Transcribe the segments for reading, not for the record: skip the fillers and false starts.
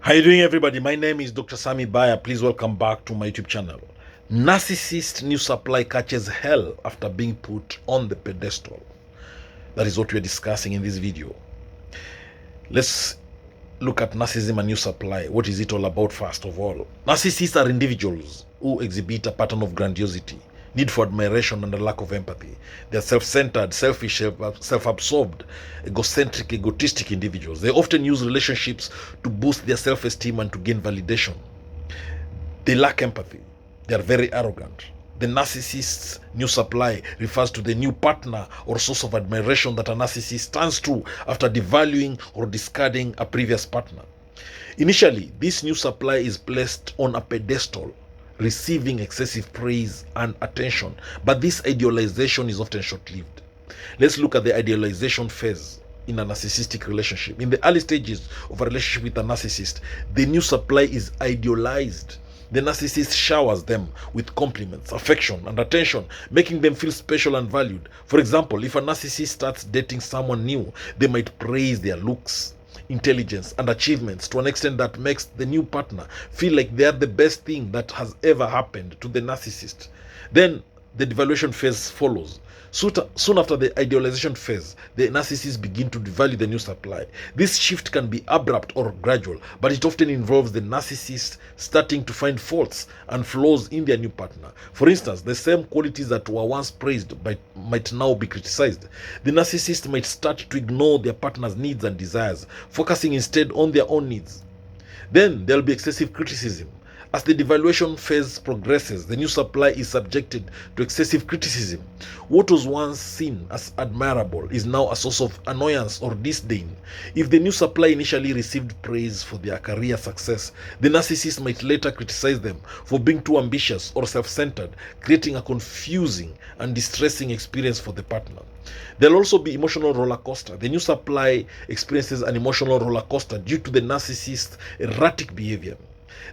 How you doing, everybody? My name is Dr. Sami Baya. Please welcome back to my YouTube channel. Narcissist new supply catches hell after being put on the pedestal. That is what we're discussing in this video. Let's look at narcissism and new supply. What is it all about, first of all? Narcissists are individuals who exhibit a pattern of grandiosity, need for admiration, and a lack of empathy. They are self-centered, selfish, self-absorbed, egocentric, egotistic individuals. They often use relationships to boost their self-esteem and to gain validation. They lack empathy. They are very arrogant. The narcissist's new supply refers to the new partner or source of admiration that a narcissist turns to after devaluing or discarding a previous partner. Initially, this new supply is placed on a pedestal, receiving excessive praise and attention, but this idealization is often short-lived. Let's look at the idealization phase in a narcissistic relationship. In the early stages of a relationship with a narcissist, the new supply is idealized. The narcissist showers them with compliments, affection, and attention, making them feel special and valued. For example, if a narcissist starts dating someone new, they might praise their looks, intelligence, and achievements to an extent that makes the new partner feel like they are the best thing that has ever happened to the narcissist. Then the devaluation phase follows. Soon after the idealization phase, the narcissists begin to devalue the new supply. This shift can be abrupt or gradual, but it often involves the narcissist starting to find faults and flaws in their new partner. For instance, the same qualities that were once praised might now be criticized. The narcissist might start to ignore their partner's needs and desires, focusing instead on their own needs. Then there will be excessive criticism. As the devaluation phase progresses, the new supply is subjected to excessive criticism. What was once seen as admirable is now a source of annoyance or disdain. If the new supply initially received praise for their career success, the narcissist might later criticize them for being too ambitious or self-centered, creating a confusing and distressing experience for the partner. There will also be emotional roller coaster. The new supply experiences an emotional roller coaster due to the narcissist's erratic behavior.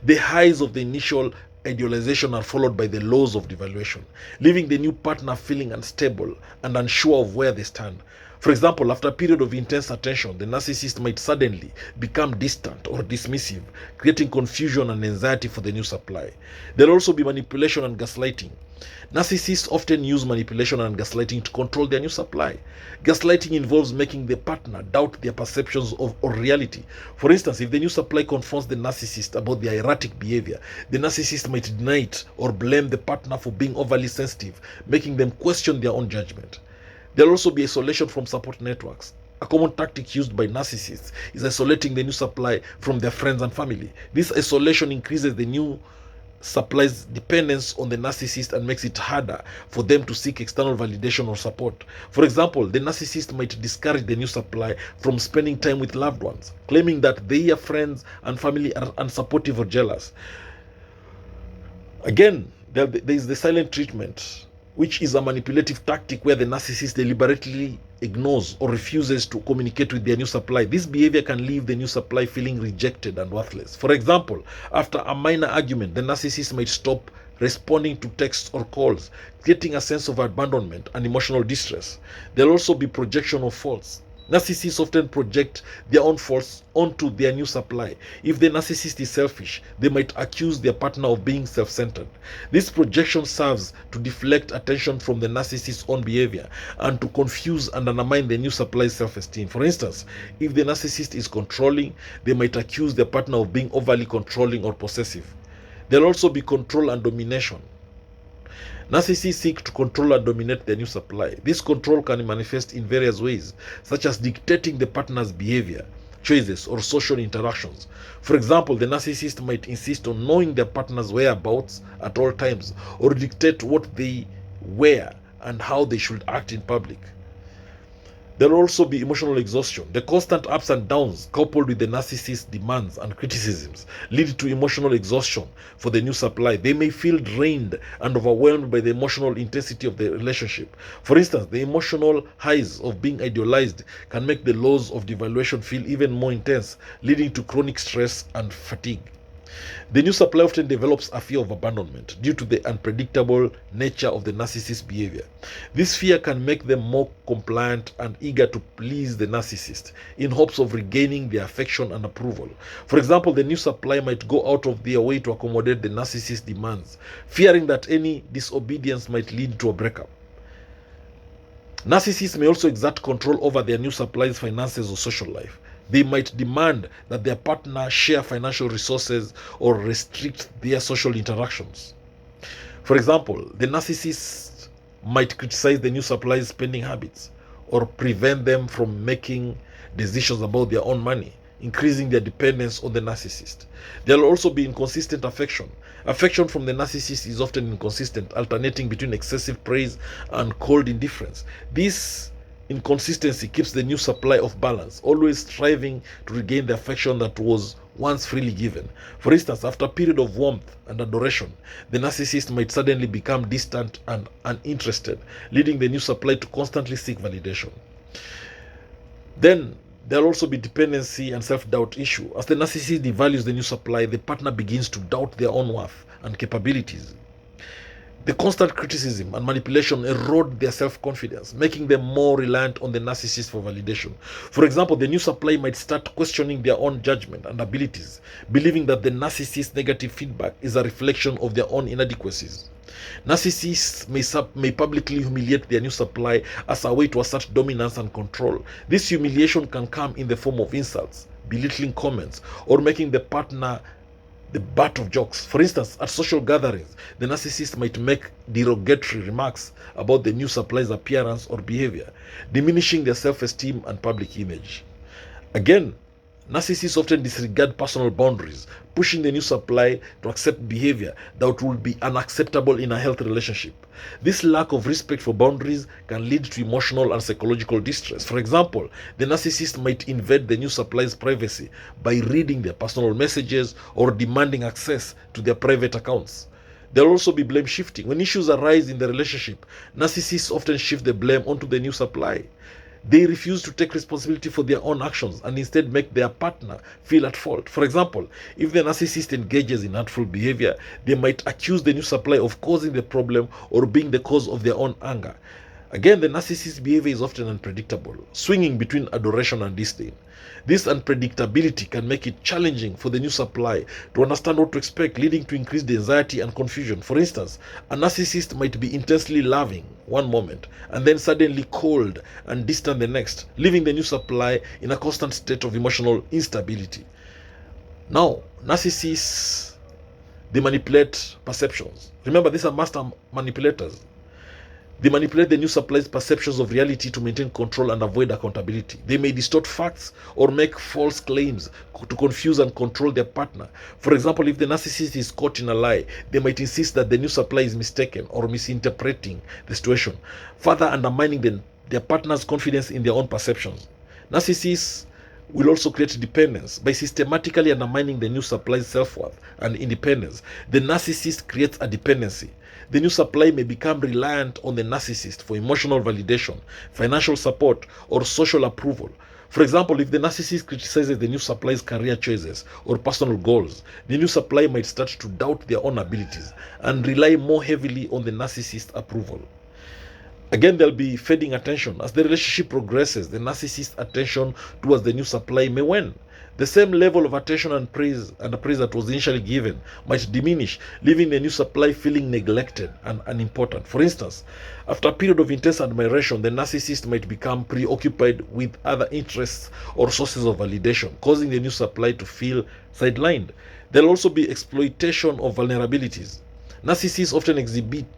The highs of the initial idealization are followed by the lows of devaluation, leaving the new partner feeling unstable and unsure of where they stand. For example, after a period of intense attention, the narcissist might suddenly become distant or dismissive, creating confusion and anxiety for the new supply. There will also be manipulation and gaslighting. Narcissists often use manipulation and gaslighting to control their new supply. Gaslighting involves making the partner doubt their perceptions of reality. For instance, if the new supply confronts the narcissist about their erratic behavior, the narcissist might deny it or blame the partner for being overly sensitive, making them question their own judgment. There will also be isolation from support networks. A common tactic used by narcissists is isolating the new supply from their friends and family. This isolation increases the new supply's dependence on the narcissist and makes it harder for them to seek external validation or support. For example, the narcissist might discourage the new supply from spending time with loved ones, claiming that their friends and family are unsupportive or jealous. Again, there is the silent treatment, which is a manipulative tactic where the narcissist deliberately ignores or refuses to communicate with their new supply. This behavior can leave the new supply feeling rejected and worthless. For example, after a minor argument, the narcissist might stop responding to texts or calls, creating a sense of abandonment and emotional distress. There will also be projection of faults. Narcissists often project their own faults onto their new supply. If the narcissist is selfish, they might accuse their partner of being self-centered. This projection serves to deflect attention from the narcissist's own behavior and to confuse and undermine the new supply's self-esteem. For instance, if the narcissist is controlling, they might accuse their partner of being overly controlling or possessive. There will also be control and domination. Narcissists seek to control and dominate their new supply. This control can manifest in various ways, such as dictating the partner's behavior, choices, or social interactions. For example, the narcissist might insist on knowing their partner's whereabouts at all times, or dictate what they wear and how they should act in public. There will also be emotional exhaustion. The constant ups and downs, coupled with the narcissist's demands and criticisms, lead to emotional exhaustion for the new supply. They may feel drained and overwhelmed by the emotional intensity of the relationship. For instance, the emotional highs of being idealized can make the lows of devaluation feel even more intense, leading to chronic stress and fatigue. The new supply often develops a fear of abandonment due to the unpredictable nature of the narcissist's behavior. This fear can make them more compliant and eager to please the narcissist in hopes of regaining their affection and approval. For example, the new supply might go out of their way to accommodate the narcissist's demands, fearing that any disobedience might lead to a breakup. Narcissists may also exert control over their new supply's finances or social life. They might demand that their partner share financial resources or restrict their social interactions. For example, the narcissist might criticize the new supply's spending habits or prevent them from making decisions about their own money, increasing their dependence on the narcissist. There will also be inconsistent affection. Affection from the narcissist is often inconsistent, alternating between excessive praise and cold indifference. This inconsistency keeps the new supply off balance, always striving to regain the affection that was once freely given. For instance, after a period of warmth and adoration, the narcissist might suddenly become distant and uninterested, leading the new supply to constantly seek validation. Then there'll also be dependency and self-doubt issue. As the narcissist devalues the new supply, the partner begins to doubt their own worth and capabilities. The constant criticism and manipulation erode their self-confidence, making them more reliant on the narcissist for validation. For example, the new supply might start questioning their own judgment and abilities, believing that the narcissist's negative feedback is a reflection of their own inadequacies. Narcissists may publicly humiliate their new supply as a way to assert dominance and control. This humiliation can come in the form of insults, belittling comments, or making the partner the butt of jokes. For instance, at social gatherings, the narcissist might make derogatory remarks about the new supply's appearance or behavior, diminishing their self-esteem and public image. Again, narcissists often disregard personal boundaries, pushing the new supply to accept behavior that would be unacceptable in a healthy relationship. This lack of respect for boundaries can lead to emotional and psychological distress. For example, the narcissist might invade the new supply's privacy by reading their personal messages or demanding access to their private accounts. There will also be blame shifting. When issues arise in the relationship, narcissists often shift the blame onto the new supply. They refuse to take responsibility for their own actions and instead make their partner feel at fault. For example, if the narcissist engages in hurtful behavior, they might accuse the new supply of causing the problem or being the cause of their own anger. Again, the narcissist's behavior is often unpredictable, swinging between adoration and disdain. This unpredictability can make it challenging for the new supply to understand what to expect, leading to increased anxiety and confusion. For instance, a narcissist might be intensely loving one moment and then suddenly cold and distant the next, leaving the new supply in a constant state of emotional instability. Now, narcissists, they manipulate perceptions. Remember, these are master manipulators. They manipulate the new supply's perceptions of reality to maintain control and avoid accountability. They may distort facts or make false claims to confuse and control their partner. For example, if the narcissist is caught in a lie, they might insist that the new supply is mistaken or misinterpreting the situation, further undermining their partner's confidence in their own perceptions. Narcissists will also create dependence by systematically undermining the new supply's self-worth and independence. The narcissist creates a dependency. The new supply may become reliant on the narcissist for emotional validation, financial support, or social approval. For example, if the narcissist criticizes the new supply's career choices or personal goals, the new supply might start to doubt their own abilities and rely more heavily on the narcissist's approval. Again, there'll be fading attention. As the relationship progresses, the narcissist's attention towards the new supply may wane. The same level of attention and praise that was initially given might diminish, leaving the new supply feeling neglected and unimportant. For instance, after a period of intense admiration, the narcissist might become preoccupied with other interests or sources of validation, causing the new supply to feel sidelined. There'll also be exploitation of vulnerabilities. Narcissists often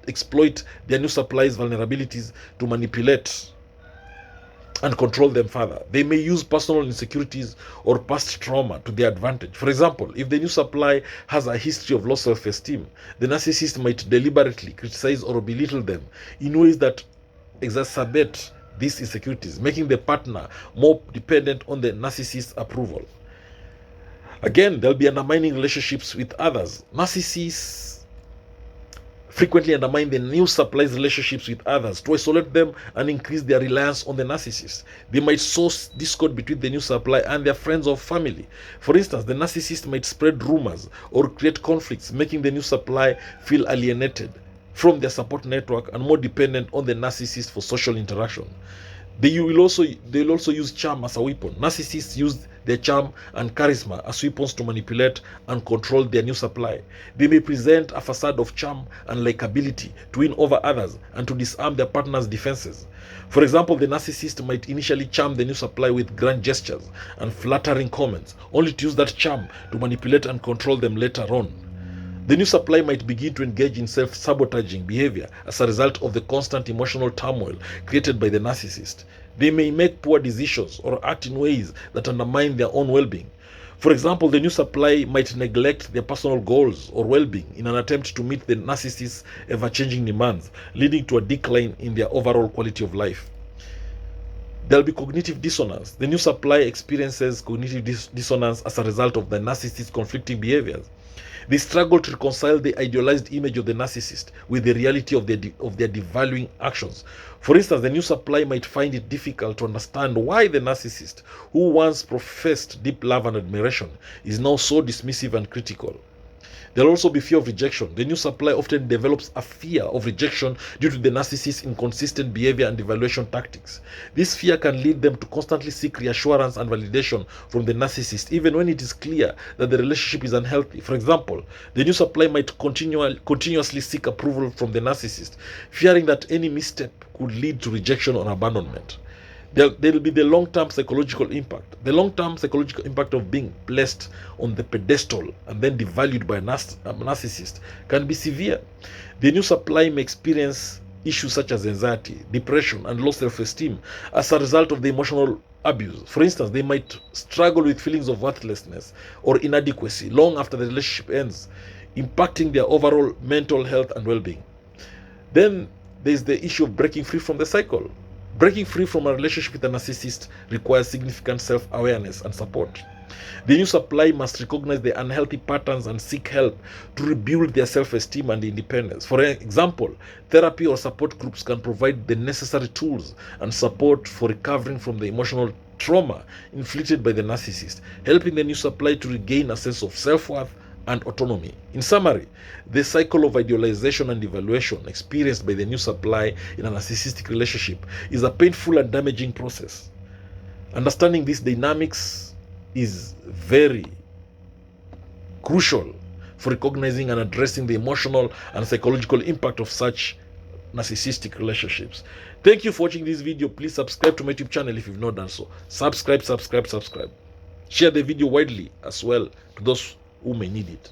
exploit their new supply's vulnerabilities to manipulate and control them further. They may use personal insecurities or past trauma to their advantage. For example, if the new supply has a history of low self-esteem, the narcissist might deliberately criticize or belittle them in ways that exacerbate these insecurities, making the partner more dependent on the narcissist's approval. Again, there'll be undermining relationships with others. Narcissists frequently undermine the new supply's relationships with others to isolate them and increase their reliance on the narcissist. They might sow discord between the new supply and their friends or family. For instance, the narcissist might spread rumors or create conflicts, making the new supply feel alienated from their support network and more dependent on the narcissist for social interaction. They will also use charm as a weapon. Narcissists use their charm and charisma as weapons to manipulate and control their new supply. They may present a facade of charm and likability to win over others and to disarm their partner's defenses. For example, the narcissist might initially charm the new supply with grand gestures and flattering comments, only to use that charm to manipulate and control them later on. The new supply might begin to engage in self-sabotaging behavior as a result of the constant emotional turmoil created by the narcissist. They may make poor decisions or act in ways that undermine their own well-being. For example, the new supply might neglect their personal goals or well-being in an attempt to meet the narcissist's ever-changing demands, leading to a decline in their overall quality of life. There will be cognitive dissonance. The new supply experiences cognitive dissonance as a result of the narcissist's conflicting behaviors. They struggle to reconcile the idealized image of the narcissist with the reality of their devaluing actions. For instance, the new supply might find it difficult to understand why the narcissist, who once professed deep love and admiration, is now so dismissive and critical. There will also be fear of rejection. The new supply often develops a fear of rejection due to the narcissist's inconsistent behavior and devaluation tactics. This fear can lead them to constantly seek reassurance and validation from the narcissist, even when it is clear that the relationship is unhealthy. For example, the new supply might continuously seek approval from the narcissist, fearing that any misstep could lead to rejection or abandonment. There will be the long-term psychological impact. The long-term psychological impact of being placed on the pedestal and then devalued by a narcissist can be severe. The new supply may experience issues such as anxiety, depression, and low self-esteem as a result of the emotional abuse. For instance, they might struggle with feelings of worthlessness or inadequacy long after the relationship ends, impacting their overall mental health and well-being. Then there is the issue of breaking free from the cycle. Breaking free from a relationship with a narcissist requires significant self-awareness and support. The new supply must recognize the unhealthy patterns and seek help to rebuild their self-esteem and independence. For example, therapy or support groups can provide the necessary tools and support for recovering from the emotional trauma inflicted by the narcissist, helping the new supply to regain a sense of self-worth and autonomy. In summary, the cycle of idealization and devaluation experienced by the new supply in a narcissistic relationship is a painful and damaging process. Understanding these dynamics is very crucial for recognizing and addressing the emotional and psychological impact of such narcissistic relationships. Thank you for watching this video. Please subscribe to my YouTube channel if you've not done so. Subscribe. Share the video widely as well to those who may need it.